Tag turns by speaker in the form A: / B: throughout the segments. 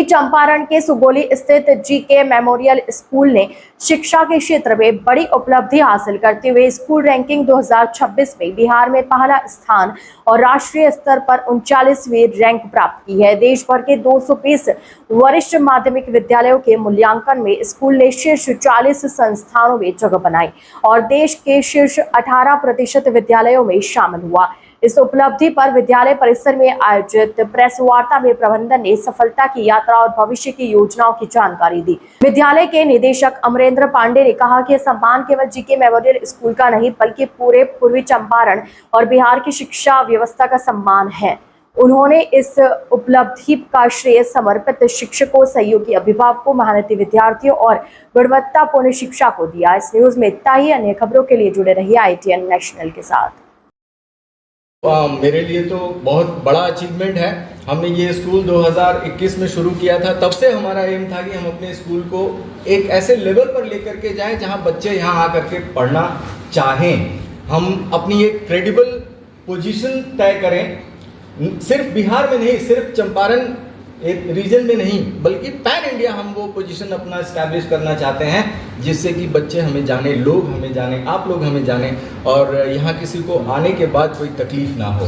A: पूर्वी चंपारण के सुगोली स्थित जीके मेमोरियल स्कूल ने शिक्षा के क्षेत्र में बड़ी उपलब्धि हासिल करते हुए स्कूल रैंकिंग 2026 में बिहार में पहला स्थान और राष्ट्रीय स्तर पर 39वीं रैंक प्राप्त की है। देश भर के 220 वरिष्ठ माध्यमिक विद्यालयों के मूल्यांकन में स्कूल ने शीर्ष 40 संस्थानों में जगह बनाई और देश के शीर्ष 18% विद्यालयों में शामिल हुआ। इस उपलब्धि पर विद्यालय परिसर में आयोजित प्रेस वार्ता में प्रबंधन ने सफलता की यात्रा और भविष्य की योजनाओं की जानकारी दी। विद्यालय के निदेशक अमरेंद्र पांडे ने कहा कि सम्मान केवल जीके मेमोरियल स्कूल का नहीं बल्कि पूरे पूर्वी चंपारण और बिहार की शिक्षा व्यवस्था का सम्मान है। उन्होंने इस उपलब्धि का श्रेय समर्पित शिक्षकों, सहयोगी अभिभावकों, मेहनती विद्यार्थियों और गुणवत्तापूर्ण शिक्षा को दिया। इस न्यूज में इतना ही। अन्य खबरों के लिए जुड़े रहिए ITN नेशनल के साथ।
B: मेरे लिए तो बहुत बड़ा अचीवमेंट है। हमने ये स्कूल 2021 में शुरू किया था। तब से हमारा एम था कि हम अपने स्कूल को एक ऐसे लेवल पर लेकर के जाएं जहां बच्चे यहां आकर के पढ़ना चाहें। हम अपनी एक क्रेडिबल पोजीशन तय करें, सिर्फ बिहार में नहीं, सिर्फ चंपारण एक रीजन में नहीं, बल्कि पैन इंडिया हम वो पोजीशन अपना इस्टेब्लिश करना चाहते हैं, जिससे कि बच्चे हमें जाने, लोग हमें जाने, आप लोग हमें जाने और यहाँ किसी को आने के बाद कोई तकलीफ ना हो।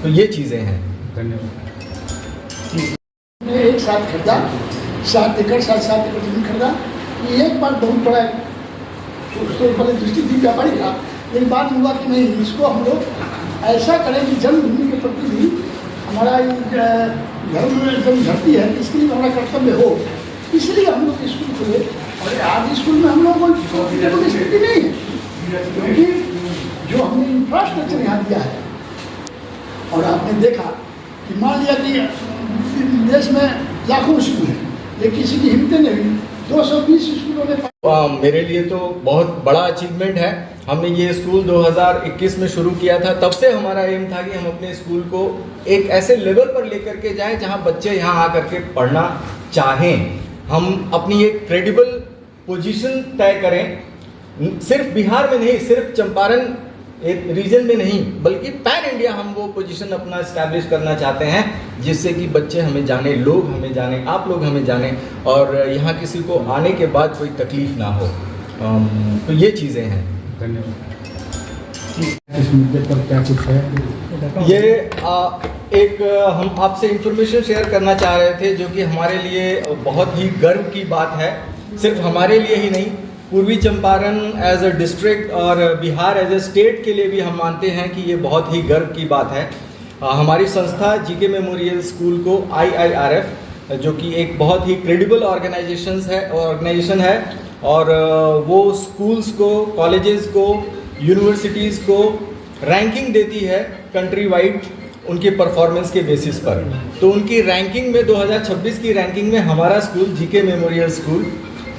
B: तो ये चीज़ें हैं।
C: धन्यवाद। एक साथ खरीदा 7 एकड़ 7 एकड़ जमीन खरीदा। ये एक बात बहुत बड़ा उसको पहले दृष्टि दी व्यापारी था, लेकिन बात हुआ कि नहीं, इसको हम लोग ऐसा करें कि जन्मभूमि के प्रति भी हमारा धर्म में जब धरती है, इसके लिए हमारा कर्तव्य हो, इसलिए हम लोग स्कूल खोले। और आज स्कूल में हम लोगों को स्थिति नहीं है, क्योंकि जो हमने इंफ्रास्ट्रक्चर यहाँ दिया है। और आपने देखा कि मान लिया कि देश में लाखों स्कूल हैं, लेकिन किसी की हिम्मत नहीं हुई, 220 स्कूलों ने।
B: मेरे लिए तो बहुत बड़ा अचीवमेंट है। हमने ये स्कूल 2021 में शुरू किया था। तब से हमारा एम था कि हम अपने स्कूल को एक ऐसे लेवल पर लेकर के जाएं जहां बच्चे यहां आकर के पढ़ना चाहें। हम अपनी एक क्रेडिबल पोजीशन तय करें, सिर्फ बिहार में नहीं, सिर्फ चंपारण एक रीजन में नहीं, बल्कि पैन इंडिया हम वो पोजीशन अपना इस्टेब्लिश करना चाहते हैं, जिससे कि बच्चे हमें जाने, लोग हमें जाने, आप लोग हमें जाने और यहाँ किसी को आने के बाद कोई तकलीफ ना हो। तो ये चीज़ें हैं।
C: धन्यवाद। इस मुद्दे पर क्या कुछ है?
B: ये एक हम आपसे इंफॉर्मेशन शेयर करना चाह रहे थे, जो कि हमारे लिए बहुत ही गर्व की बात है। सिर्फ हमारे लिए ही नहीं, पूर्वी चंपारण एज अ डिस्ट्रिक्ट और बिहार एज अ स्टेट के लिए भी हम मानते हैं कि ये बहुत ही गर्व की बात है। हमारी संस्था जीके मेमोरियल स्कूल को IIRF, जो कि एक बहुत ही क्रेडिबल ऑर्गेनाइजेशन है और वो स्कूल्स को, कॉलेजेस को, यूनिवर्सिटीज़ को रैंकिंग देती है कंट्री वाइड उनके परफॉर्मेंस के बेसिस पर। तो उनकी रैंकिंग में 2026 की रैंकिंग में हमारा school GK memorial school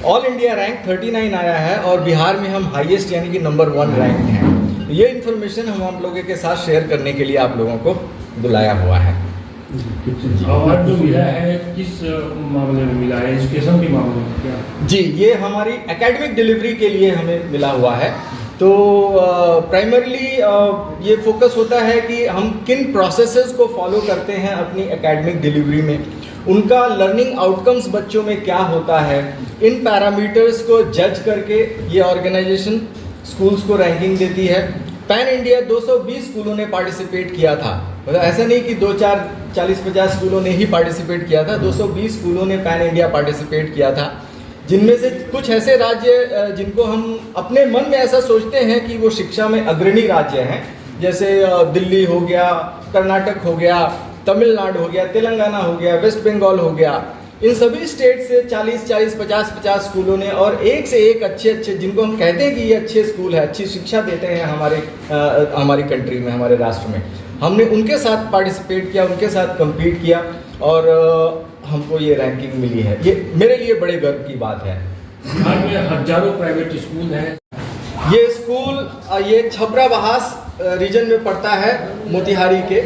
B: all India rank 39 आया है और बिहार में हम हाईएस्ट यानी कि नंबर 1 रैंक हैं। ये इन्फॉर्मेशन हम आप लोगों के साथ शेयर करने के लिए आप लोगों को बुलाया हुआ है।
D: अवार्ड जो मिला है किस मामले में मिला है? एजुकेशन के मामले में क्या?
B: जी, ये हमारी एकेडमिक डिलीवरी के लिए हमें मिला हुआ है। तो प्राइमरली ये फोकस होता है कि हम किन प्रोसेसेस को फॉलो करते हैं अपनी एकेडमिक डिलीवरी में, उनका लर्निंग आउटकम्स बच्चों में क्या होता है, इन पैरामीटर्स को जज करके ये ऑर्गेनाइजेशन स्कूल्स को रैंकिंग देती है। पैन इंडिया 220 स्कूलों ने पार्टिसिपेट किया था, मतलब ऐसा नहीं कि 2-4 40-50 स्कूलों ने ही पार्टिसिपेट किया था, 220 स्कूलों ने पैन इंडिया पार्टिसिपेट किया था, जिनमें से कुछ ऐसे राज्य जिनको हम अपने मन में ऐसा सोचते हैं कि वो शिक्षा में अग्रणी राज्य हैं, जैसे दिल्ली हो गया, कर्नाटक हो गया, तमिलनाडु हो गया, तेलंगाना हो गया, वेस्ट बंगाल हो गया। इन सभी स्टेट से 40-40, 50-50 स्कूलों ने और एक से एक अच्छे जिनको हम कहते हैं कि ये अच्छे स्कूल है, अच्छी शिक्षा देते हैं हमारी कंट्री में, हमारे राष्ट्र में, हमने उनके साथ पार्टिसिपेट किया, उनके साथ कम्पीट किया और हमको ये रैंकिंग मिली है। ये मेरे लिए बड़े गर्व की बात है।
D: बिहार में हजारों प्राइवेट स्कूल हैं।
B: ये स्कूल ये छपरा बहास रीजन में पड़ता है, मोतिहारी के।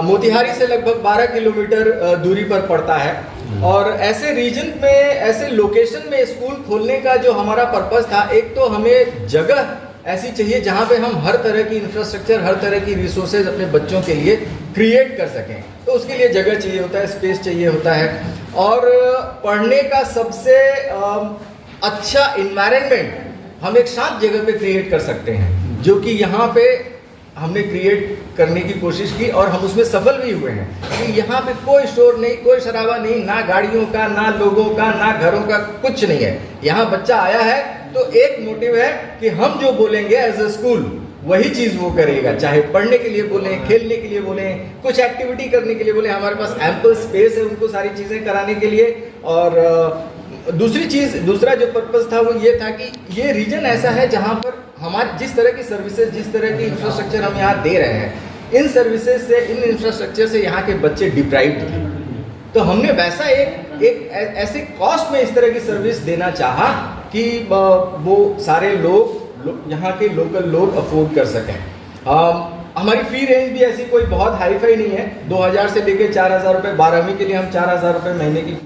B: मोतिहारी से लगभग 12 किलोमीटर दूरी पर पड़ता है और ऐसे रीजन में, ऐसे लोकेशन में स्कूल खोलने का जो हमारा पर्पस था, एक तो हमें जगह ऐसी चाहिए जहाँ पे हम हर तरह की इंफ्रास्ट्रक्चर, हर तरह की रिसोर्सेज अपने बच्चों के लिए क्रिएट कर सकें। तो उसके लिए जगह चाहिए होता है, स्पेस चाहिए होता है, और पढ़ने का सबसे अच्छा इन्वायरमेंट हम एक शांत जगह पे क्रिएट कर सकते हैं, जो कि यहाँ पे हमने क्रिएट करने की कोशिश की और हम उसमें सफल भी हुए हैं। कि यहाँ पे कोई शोर नहीं, कोई शराबा नहीं, ना गाड़ियों का, ना लोगों का, ना घरों का, कुछ नहीं है। यहाँ बच्चा आया है तो एक मोटिव है कि हम जो बोलेंगे एज अ स्कूल वही चीज़ वो करेगा, चाहे पढ़ने के लिए बोलें, खेलने के लिए बोलें, कुछ एक्टिविटी करने के लिए बोलें। हमारे पास एम्पल स्पेस है उनको सारी चीज़ें कराने के लिए। और दूसरा जो पर्पस था वो ये था कि ये रीजन ऐसा है जहाँ पर हमारे जिस तरह की सर्विसेज, जिस तरह की इंफ्रास्ट्रक्चर हम यहाँ दे रहे हैं, इन सर्विसेज से, इन इंफ्रास्ट्रक्चर से यहाँ के बच्चे डिप्राइव्ड थे। तो हमने वैसा एक ऐसे कॉस्ट में इस तरह की सर्विस देना चाहा कि वो सारे लोग यहाँ के लोकल लोग अफोर्ड कर सकें। हमारी फी रेंज भी ऐसी कोई बहुत हाई फाई नहीं है। 2000 से लेकर 4000 रुपये, 12वीं के लिए हम 4000 रुपये महीने की